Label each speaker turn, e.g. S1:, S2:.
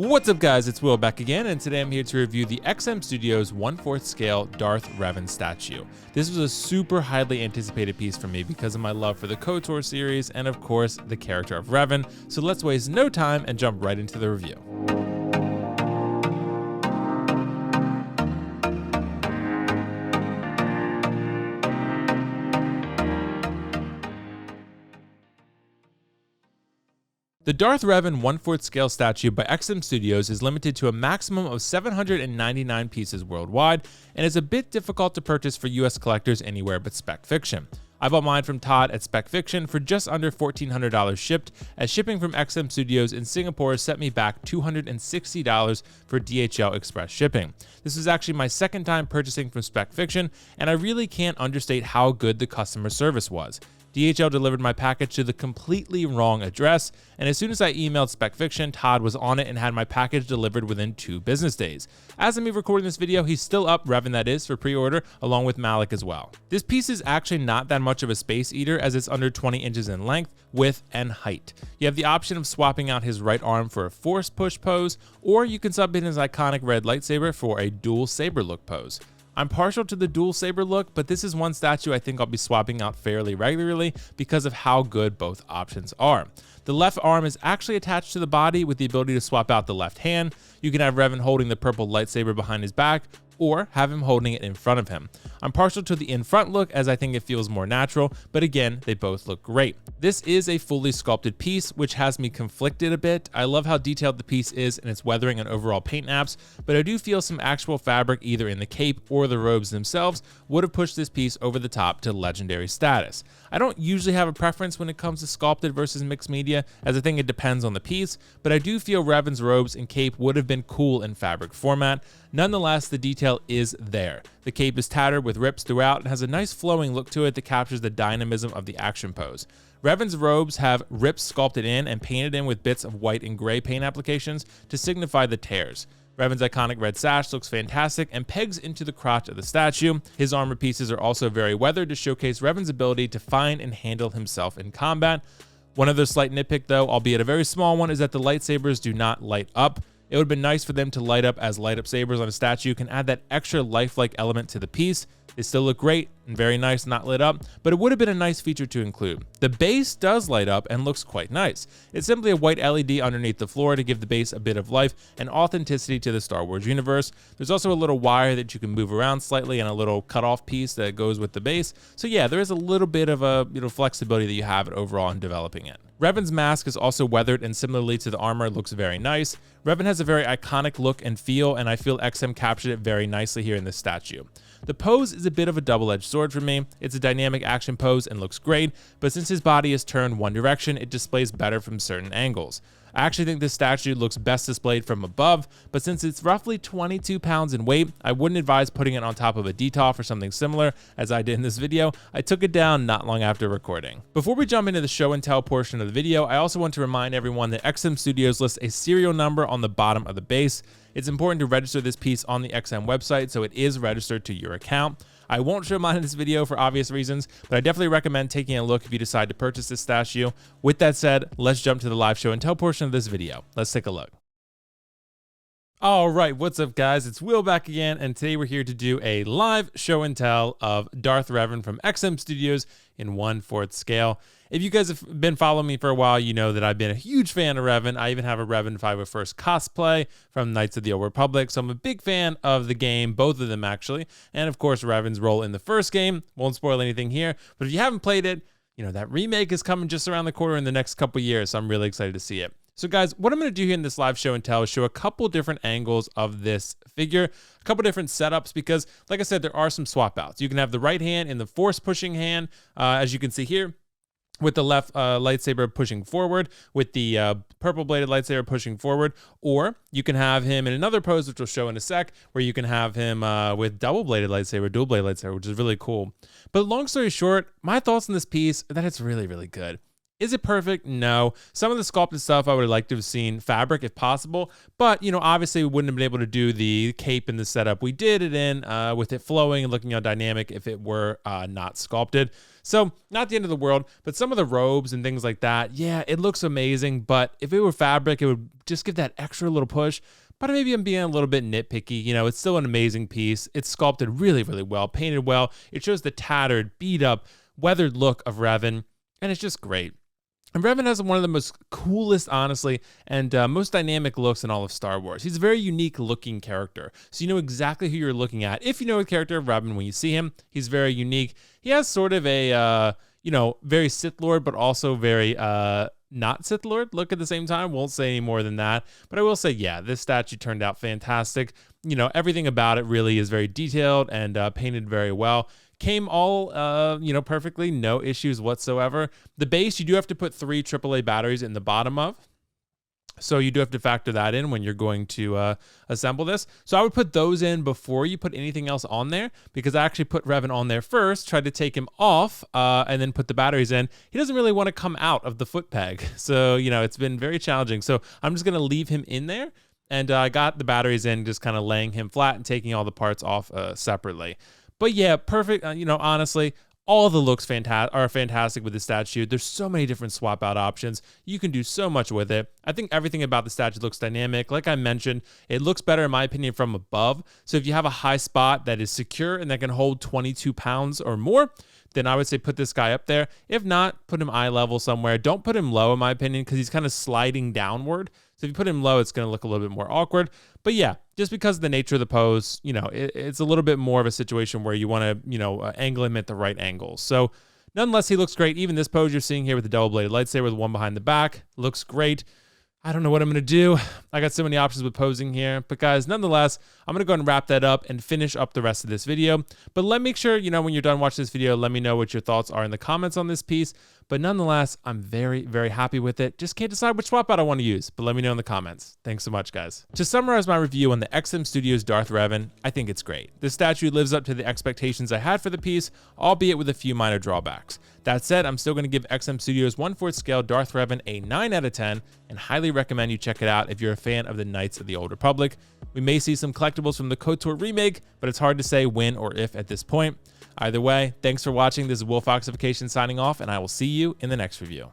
S1: What's up guys, it's Will back again, and today I'm here to review the XM Studios 1/4 scale Darth Revan statue. This was a super highly anticipated piece for me because of my love for the KOTOR series and of course the character of Revan, so let's waste no time and jump right into the review. The Darth Revan 1/4 scale statue by XM Studios is limited to a maximum of 799 pieces worldwide, and is a bit difficult to purchase for US collectors anywhere but Spec Fiction. I bought mine from Todd at Spec Fiction for just under $1,400 shipped, as shipping from XM Studios in Singapore set me back $260 for DHL Express shipping. This was actually my second time purchasing from Spec Fiction, and I really can't understate how good the customer service was. DHL delivered my package to the completely wrong address, and as soon as I emailed Spec Fiction, Todd was on it and had my package delivered within 2 business days. As of me recording this video, he's still up, Revan that is, for pre-order, along with Malik as well. This piece is actually not that much of a space eater, as it's under 20 inches in length, width, and height. You have the option of swapping out his right arm for a force push pose, or you can sub in his iconic red lightsaber for a dual saber look pose. I'm partial to the dual saber look, but this is one statue I think I'll be swapping out fairly regularly because of how good both options are. The left arm is actually attached to the body with the ability to swap out the left hand. You can have Revan holding the purple lightsaber behind his back, or have him holding it in front of him. I'm partial to the in front look as I think it feels more natural, but again, they both look great. This is a fully sculpted piece, which has me conflicted a bit. I love how detailed the piece is in its weathering and overall paint apps, but I do feel some actual fabric either in the cape or the robes themselves would have pushed this piece over the top to legendary status. I don't usually have a preference when it comes to sculpted versus mixed media, as I think it depends on the piece, but I do feel Revan's robes and cape would have been cool in fabric format. Nonetheless, the detail is there. The cape is tattered with rips throughout and has a nice flowing look to it that captures the dynamism of the action pose. Revan's robes have rips sculpted in and painted in with bits of white and gray paint applications to signify the tears. Revan's iconic red sash looks fantastic and pegs into the crotch of the statue. His armor pieces are also very weathered to showcase Revan's ability to find and handle himself in combat. One other slight nitpick though, albeit a very small one, is that the lightsabers do not light up. It would have been nice for them to light up, as light up sabers on a statue can add that extra lifelike element to the piece. They still look great and very nice not lit up, but it would have been a nice feature to include. The base does light up and looks quite nice. It's simply a white LED underneath the floor to give the base a bit of life and authenticity to the Star Wars universe. There's also a little wire that you can move around slightly and a little cutoff piece that goes with the base. So yeah, there is a little bit of a flexibility that you have overall in developing it. Revan's mask is also weathered and similarly to the armor looks very nice. Revan has a very iconic look and feel, and I feel XM captured it very nicely here in this statue. The pose is a bit of a double-edged sword for me. It's a dynamic action pose and looks great, but since his body is turned one direction, it displays better from certain angles. I actually think this statue looks best displayed from above, but since it's roughly 22 pounds in weight, I wouldn't advise putting it on top of a DTOF or something similar, as I did in this video. I took it down not long after recording. Before we jump into the show and tell portion of the video, I also want to remind everyone that XM Studios lists a serial number on the bottom of the base. It's important to register this piece on the XM website so it is registered to your account. I won't show mine in this video for obvious reasons, but I definitely recommend taking a look if you decide to purchase this statue. With that said, let's jump to the live show and tell portion of this video. Let's take a look. All right, what's up guys? It's Will back again, and today we're here to do a live show and tell of Darth Revan from XM Studios in 1/4 scale. If you guys have been following me for a while, you know that I've been a huge fan of Revan. I even have a Revan 501st cosplay from Knights of the Old Republic, so I'm a big fan of the game, both of them actually, and of course Revan's role in the first game. Won't spoil anything here, but if you haven't played it, you know that remake is coming just around the corner in the next couple years, so I'm really excited to see it. So guys, what I'm going to do here in this live show and tell is show a couple different angles of this figure, a couple different setups, because like I said, there are some swap outs. You can have the right hand in the force pushing hand, as you can see here, with the left lightsaber pushing forward, with the purple bladed lightsaber pushing forward, or you can have him in another pose, which we'll show in a sec, where you can have him with double bladed lightsaber, dual bladed lightsaber, which is really cool. But long story short, my thoughts on this piece are that it's really, really good. Is it perfect? No. Some of the sculpted stuff I would have liked to have seen fabric if possible, but obviously we wouldn't have been able to do the cape and the setup we did it in with it flowing and looking all dynamic if it were not sculpted. So not the end of the world, but some of the robes and things like that, yeah, it looks amazing, but if it were fabric, it would just give that extra little push. But maybe I'm being a little bit nitpicky. It's still an amazing piece. It's sculpted really, really well, painted well. It shows the tattered, beat up, weathered look of Revan, and it's just great. And Revan has one of the most coolest, honestly, and most dynamic looks in all of Star Wars. He's a very unique looking character. So you know exactly who you're looking at. If you know the character of Revan when you see him, he's very unique. He has sort of a, very Sith Lord, but also very not Sith Lord look at the same time. Won't say any more than that. But I will say, yeah, this statue turned out fantastic. Everything about it really is very detailed and painted very well. Came all, perfectly, no issues whatsoever. The base, you do have to put 3 AAA batteries in the bottom of. So you do have to factor that in when you're going to assemble this. So I would put those in before you put anything else on there, because I actually put Revan on there first, tried to take him off, and then put the batteries in. He doesn't really want to come out of the foot peg. So, it's been very challenging. So I'm just going to leave him in there. And I got the batteries in, just kind of laying him flat and taking all the parts off separately. But yeah, perfect. Honestly, all the looks are fantastic with the statue. There's so many different swap out options. You can do so much with it. I think everything about the statue looks dynamic. Like I mentioned, it looks better in my opinion from above. So if you have a high spot that is secure and that can hold 22 pounds or more, then I would say put this guy up there. If not, put him eye level somewhere. Don't put him low in my opinion, because he's kind of sliding downward. So if you put him low, it's going to look a little bit more awkward. But yeah, just because of the nature of the pose, it's a little bit more of a situation where you want to, angle him at the right angles. So nonetheless, he looks great. Even this pose you're seeing here with the double-bladed lightsaber with one behind the back looks great. I don't know what I'm going to do. I got so many options with posing here. But guys, nonetheless, I'm going to go ahead and wrap that up and finish up the rest of this video. But make sure, when you're done watching this video, let me know what your thoughts are in the comments on this piece. But nonetheless, I'm very, very happy with it. Just can't decide which swap out I want to use, but let me know in the comments. Thanks so much, guys. To summarize my review on the XM Studios Darth Revan, I think it's great. This statue lives up to the expectations I had for the piece, albeit with a few minor drawbacks. That said, I'm still going to give XM Studios 1/4 scale Darth Revan a 9 out of 10 and highly recommend you check it out if you're a fan of the Knights of the Old Republic. We may see some collectibles from the KOTOR remake, but it's hard to say when or if at this point. Either way, thanks for watching. This is WillFoxification signing off, and I will see you in the next review.